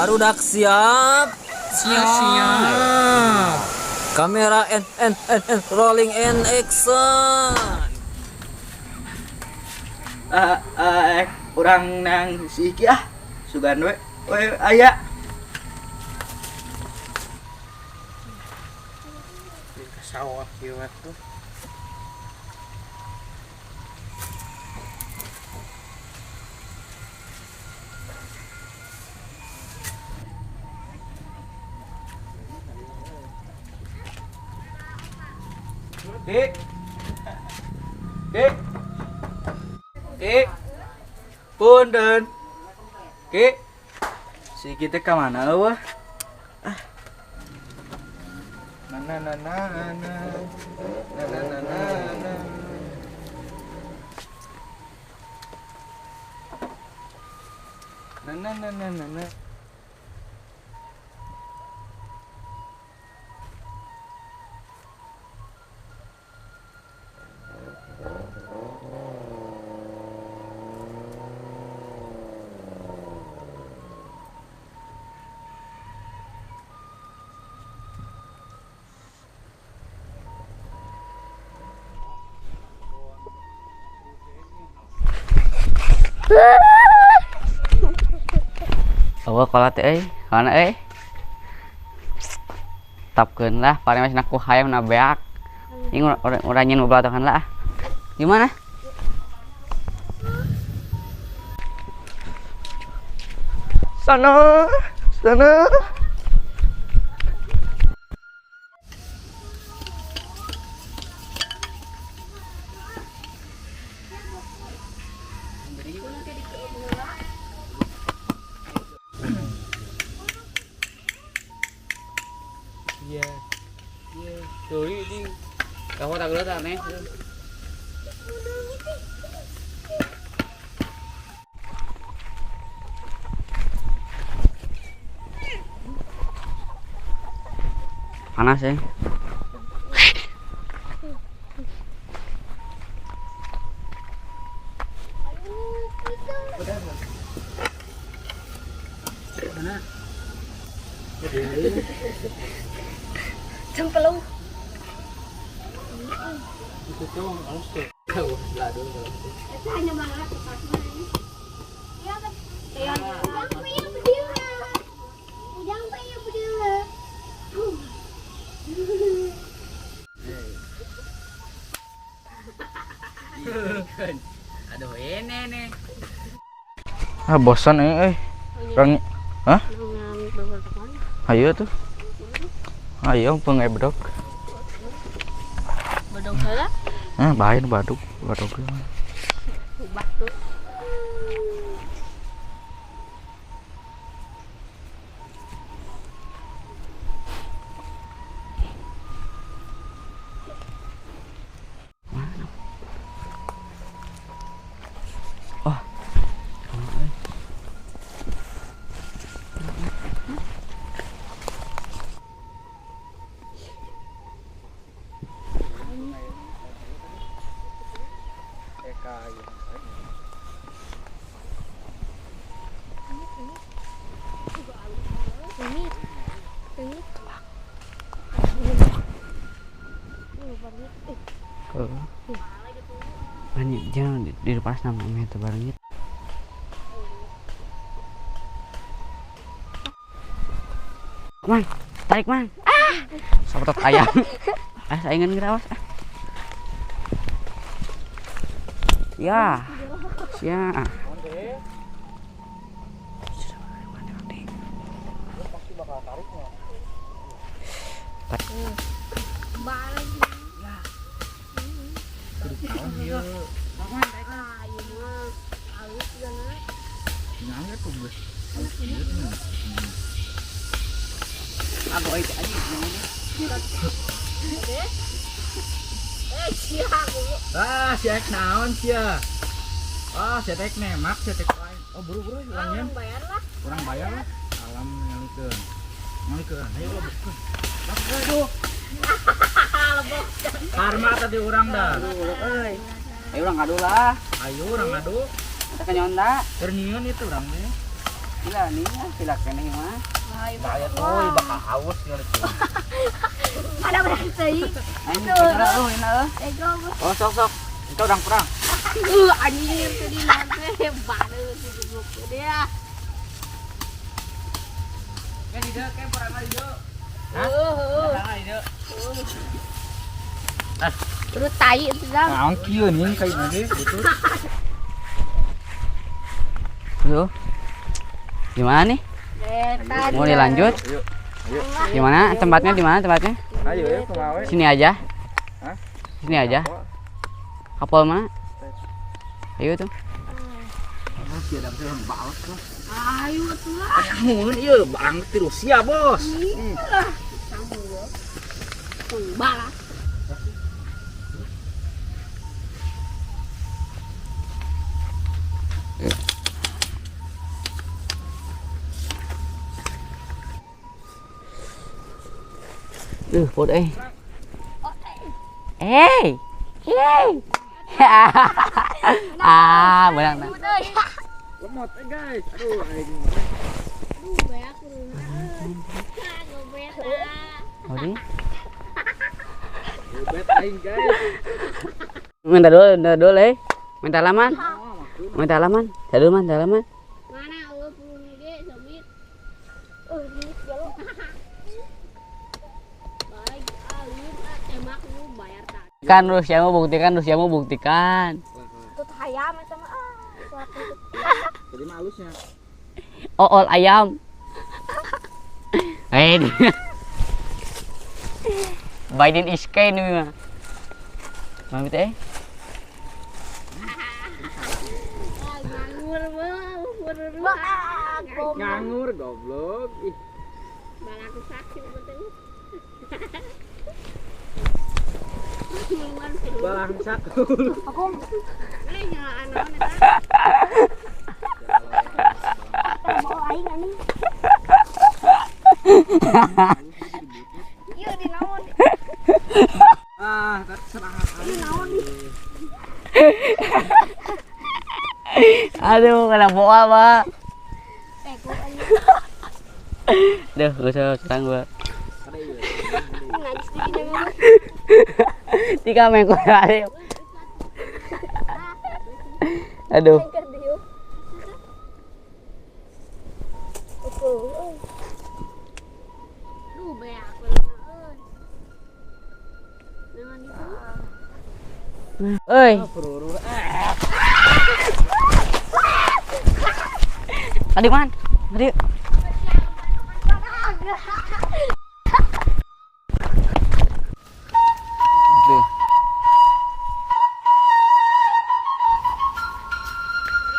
Barudak siap. Siap. Kamera and rolling and action. Urang nang si Iki sugan we aya Ke sawah kieu tuh. Ki punten Ki si kita ke mana wah na na na na na na na na na na na na na na. Eueuh kolat kana tapkeun lah paling masih naku hayam na beak ini udah nyen belatokan lah gimana Sana iya tuh ini kamu tak gelut nih panas ya Cempelung. Itu tuh harus tuh. Kau lado kalau. Itu hanya banget pas main. Iya kan? Iya. Ujang payah berdiri. Ujang payah berdiri. aduh ini nih bosan orang ayo tuh ayo pengebdok Bedong salah. bahin baduk Batu. banyak jangan di depan nama meter barangnya man tarik man sotot ayam saingan ngerawas ya sia si ek naon sia si tek nemak si tek lain buru orangnya kurang bayar lah alam ngalikeun ayo lo bekeun aduh karma tadi orang dah ayo urang ngadu lah ayo orang ngadu kita ke nyonda ternyun itu orang deh Gila nih, sila kene mah. Bahaya tuh, bakal haus ya. Ada berarti. Ayo, ini. Ego. Oh, sok. Kita udah perang. Anjing yang tadi nanti baru sibuk dia. Kan ide, kan perang lagi, Dok. Perang lagi, Dok. Terus tai itu dah. Nah, kieu nih kayak nanti betul. Tuh. Gimana nih? Mau dilanjut? Ayo. Gimana? Tempatnya di mana tempatnya? Ayo ya kemawe. Sini aja. Hah? Sini aja. Kapal mana? Ayo tuh. Masih ada yang balas tuh. Ayo tuh lah. Mun ieu bang ti Rusia, Bos. Balas. Phút ấy. Ê. Ê. À, mới đang. Lemot guys. Aduh, Banyak gobet lah. Mau đi. bet aing guys. Minta dulu lấy. Minta laman. Minta laman. Trả dulu man, trả laman. Mana Allah belum ge samit. Ini jalo. Baik alim tembak lu bayar tadi. Kan Rusiamu buktikan. Tut hayam eta mah. Jadi mah halusnya. All ayam. Eh. Biden is kind nih mah. Mami teh. Nganggur goblok. Ih, Balaku sakit betul. bangsak. Aku nyalaan naon eta? Mau aing ani. Ieu di naon? Ah, terserah. Di naon di? Aduh, kena boa, Pak. Ego anjing. Duh, gak usah serang gua. Ngajis di mah. Tika main kuda. Aduh. Keur dieu. Oke. Duh, beak euy. Jangan itu. Ơi. Tadi man. Tadi.